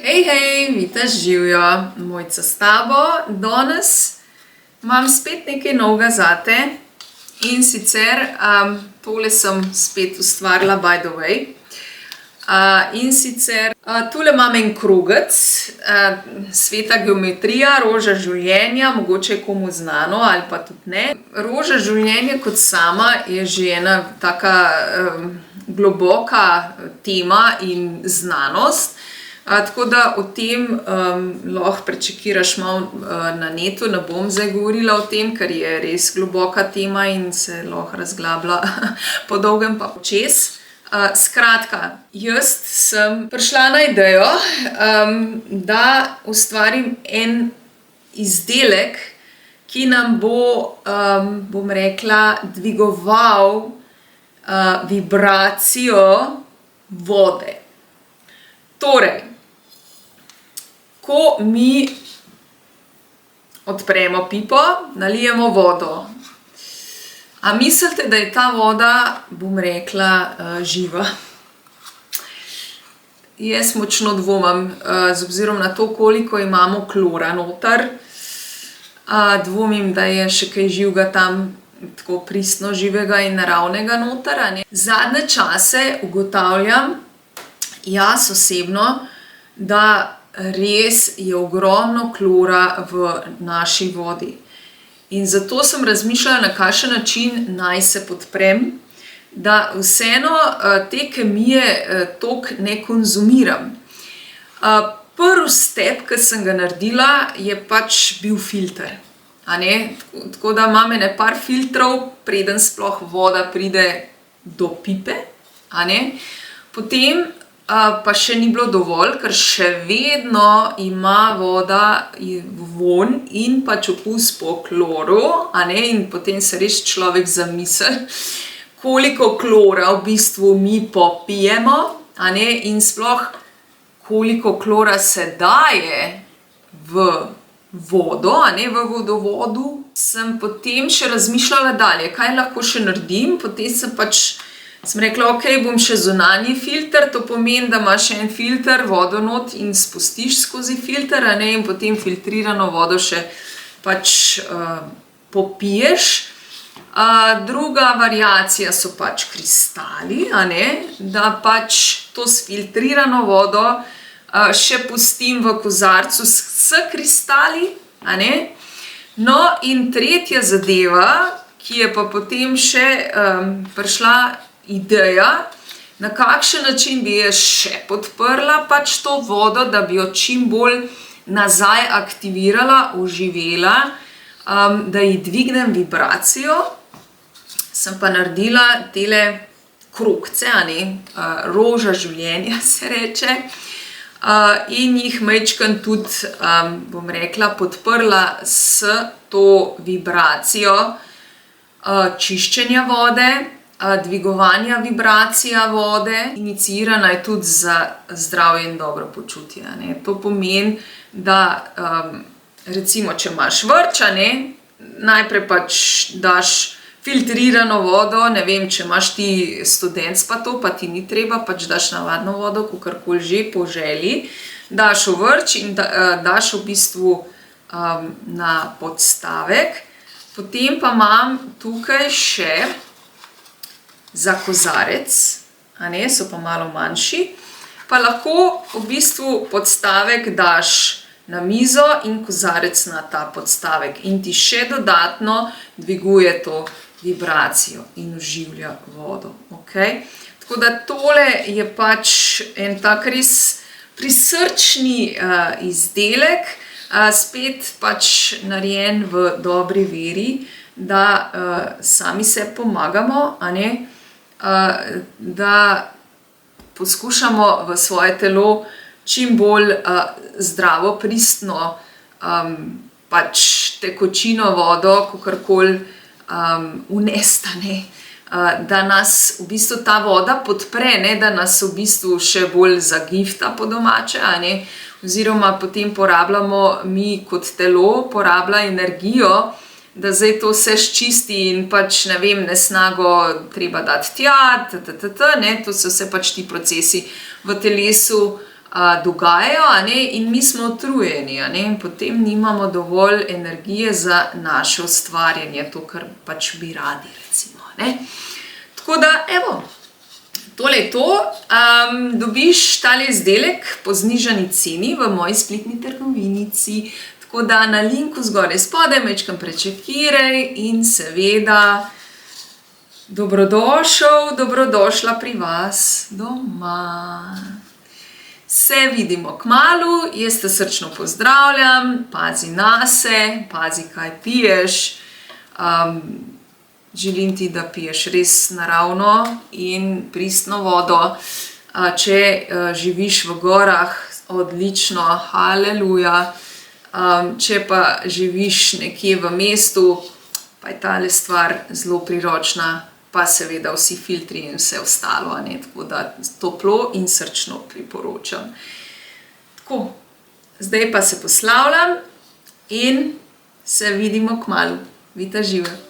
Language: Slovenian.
Hej, hej, vitaš živjo, Mojca s tabo. Danes imam spet nekaj novega zate in sicer tole sem spet ustvarila by the way. In sicer tule imam en krogec, sveta geometrija, roža življenja, mogoče je komu znano ali pa tudi ne. Roža življenja kot sama je že ena taka globoka tema in znanost. Tako da o tem lahko prečekiraš malo na netu, ne bom zdaj govorila o tem, ker je res globoka tema in se lahko razglablja po dolgem pa počez. Skratka, jaz sem prišla na idejo, da ustvarim en izdelek, ki nam bo, bom rekla, dvigoval vibracijo vode. Torej, ko mi odpremo pipo, nalijemo vodo. A mislite, da je ta voda, bom rekla, živa? Jaz močno dvomim, z obzirom na to, koliko imamo klora noter. Dvomim, da je še kaj živega tam, tako pristno živega in naravnega noter. Zadnje čase ugotavljam, jaz osebno, da res je ogromno klora v naši vodi. In zato sem razmišljala, na kakšen način naj se podprem, da vseeno te kemije toliko ne konzumiram. Prvi step, ki sem ga naredila, je pač bil filter. Tako da imam ene par filtrov, preden sploh voda pride do pipe. Potem pa še ni bilo dovolj, ker še vedno ima voda vonj in pač okus po kloru, in potem se res človek zamisli, koliko klora v bistvu mi popijemo, in sploh koliko klora se daje v vodo, v vodovodu. Sem potem še razmišljala dalje, kaj lahko še naredim, potem sem rekla, ok, bom še zunanji filter, to pomeni, da imaš en filter, vodo not in spustiš skozi filter, in potem filtrirano vodo še pač popiješ. Druga variacija so pač kristali, da pač to s filtrirano vodo še pustim v kozarcu s kristali. No in tretja zadeva, ki je pa potem še prišla ideja, na kakšen način bi jaz še podprla pač to vodo, da bi jo čim bolj nazaj aktivirala, oživela, da ji dvignem vibracijo. Sem pa naredila tele krogce, roža življenja se reče, in jih majčkeno tudi, bom rekla, podprla s to vibracijo čiščenja vode, dvigovanja vibracija vode, iniciirana je tudi za zdravje in dobro počutje. To pomeni, da recimo, če imaš vrč, najprej pač daš filtrirano vodo, ne vem, če imaš ti studenc pa to, pa ti ni treba, pač daš navadno vodo, kakorkoli že po želji, daš v vrč in daš v bistvu na podstavek. Potem pa imam tukaj še za kozarec, so pa malo manjši, pa lahko v bistvu podstavek daš na mizo in kozarec na ta podstavek in ti še dodatno dviguje to vibracijo in oživlja vodo. Tako da tole je pač en tak res prisrčni izdelek, spet pač narejen v dobri veri, da sami se pomagamo, da poskušamo v svoje telo čim bolj zdravo, pristno pač tekočino vodo, kakorkoli unesti, da nas v bistvu ta voda podpre, da nas v bistvu še bolj zagifta po domače, oziroma potem porabljamo mi kot telo, porablja energijo, da zdaj to vse sčisti in pač, ne vem, nesnago treba dati tja, to so vse pač ti procesi v telesu, dogajajo, in mi smo utrujeni, in potem nimamo dovolj energije za naše ustvarjanje, to, kar pač bi radi, recimo. Tako da, evo, tole je to. Dobiš tale izdelek po znižani ceni v moji spletni trgovinici, tako da na linku zgoraj spodaj majčkeno prečekiraj in seveda dobrodošel, dobrodošla pri vas doma. Se vidimo kmalu, jaz te srčno pozdravljam, pazi nase, pazi, kaj piješ. Želim ti, da piješ res naravno in pristno vodo. Če živiš v gorah, odlično, haleluja. Če pa živiš nekje v mestu, pa je tale stvar zelo priročna, pa seveda vsi filtri in vse ostalo, tako da toplo in srčno priporočam. Tako, zdaj pa se poslavljam in se vidimo kmalu. Vita živa!